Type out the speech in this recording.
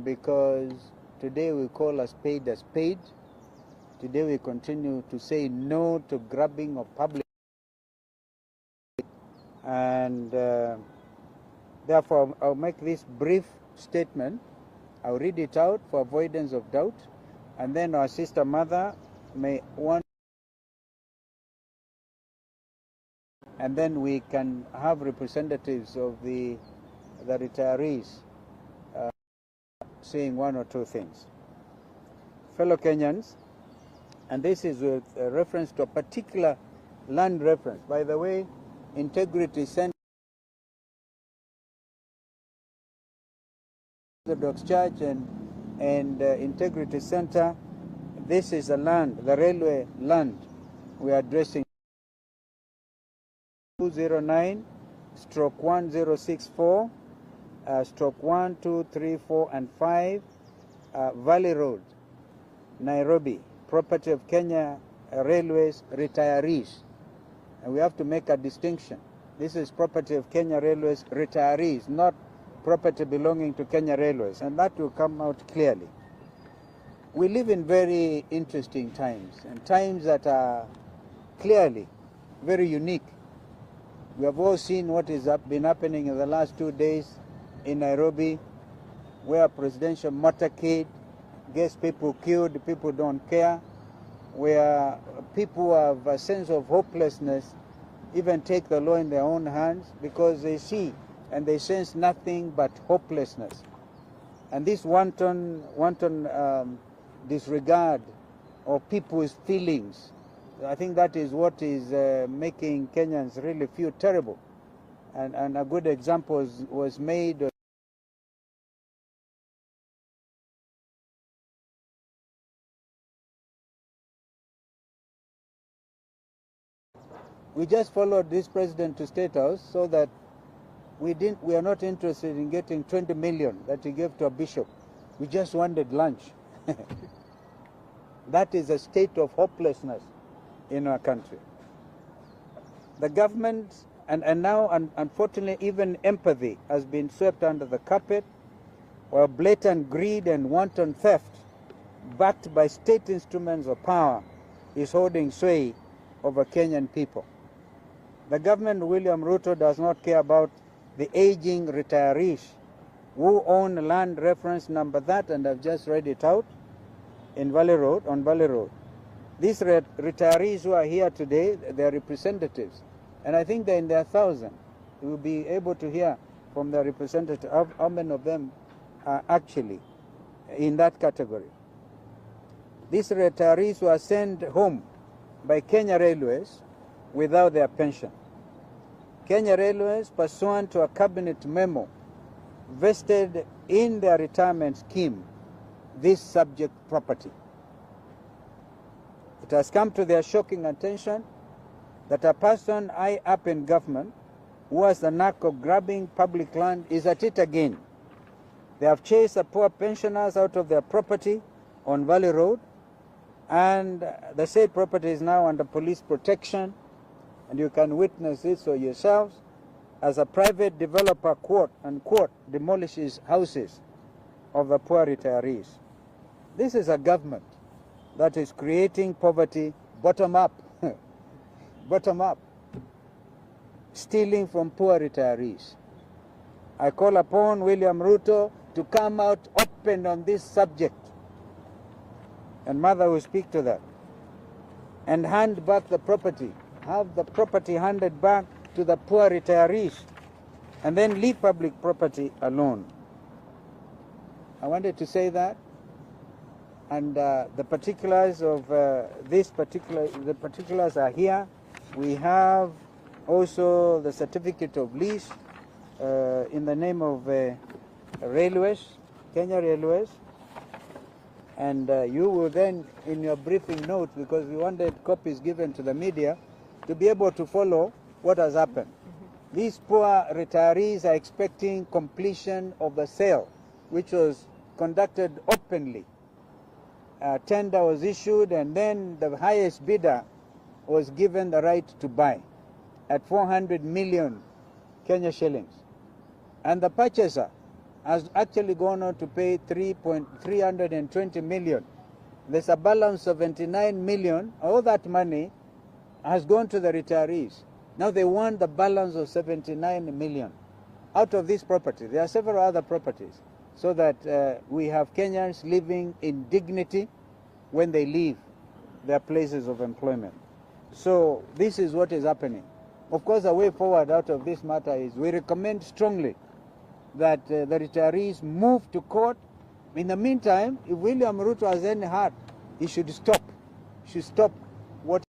because today we call a spade a spade. Today we continue to say no to grabbing of public, and therefore I'll make this brief statement. I'll read it out for avoidance of doubt, and then our sister mother may want, and then we can have representatives of the retirees saying one or two things. Fellow Kenyans, and this is with reference to a particular land reference. By the way, Integrity Center, Orthodox Church and Integrity Center, this is the land, the railway land we are addressing. 209/1064, stroke 1, 2, 3, 4, and 5, Valley Road, Nairobi, property of Kenya Railways retirees. And we have to make a distinction. This is property of Kenya Railways retirees, not property belonging to Kenya Railways, and that will come out clearly. We live in very interesting times, and times that are clearly very unique. We have all seen what has been happening in the last 2 days in Nairobi, where presidential motorcade gets people killed, people don't care, where people have a sense of hopelessness, even take the law in their own hands because they see and they sense nothing but hopelessness. And this wanton disregard of people's feelings, I think that is what is making Kenyans really feel terrible. And a good example was made. We just followed this president to State House so that we are not interested in getting 20 million that he gave to a bishop. We just wanted lunch. That is a state of hopelessness in our country. The government, and now unfortunately even empathy has been swept under the carpet, while blatant greed and wanton theft, backed by state instruments of power, is holding sway over Kenyan people. The government, William Ruto, does not care about the aging retirees who own land reference number that, and I've just read it out, in Valley Road, on Valley Road. These retirees who are here today, they are representatives, and I think they're in their thousands. We will be able to hear from their representative how many of them are actually in that category. These retirees were sent home by Kenya Railways without their pension. Kenya Railways, pursuant to a cabinet memo, vested in their retirement scheme this subject property. It has come to their shocking attention that a person high up in government who has the knack of grabbing public land is at it again. They have chased the poor pensioners out of their property on Valley Road, and the said property is now under police protection, and you can witness this for yourselves as a private developer, quote unquote, demolishes houses of the poor retirees. This is a government that is creating poverty bottom up, bottom up, stealing from poor retirees. I call upon William Ruto to come out open on this subject, and Mother will speak to that, and hand back the property, have the property handed back to the poor retirees, and then leave public property alone. I wanted to say that, and the particulars of the particulars are here. We have also the certificate of lease in the name of Railways, Kenya Railways, and you will then, in your briefing notes, because we wanted copies given to the media, to be able to follow what has happened. These poor retirees are expecting completion of the sale, which was conducted openly. A tender was issued, and then the highest bidder was given the right to buy at 400 million Kenya shillings. And the purchaser has actually gone on to pay 320 million. There's a balance of 79 million. All that money has gone to the retirees. Now they want the balance of 79 million out of this property. There are several other properties, so that we have Kenyans living in dignity when they leave their places of employment. So this is what is happening. Of course, the way forward out of this matter is we recommend strongly that the retirees move to court. In the meantime, if William Ruto has any heart, he should stop. He should stop what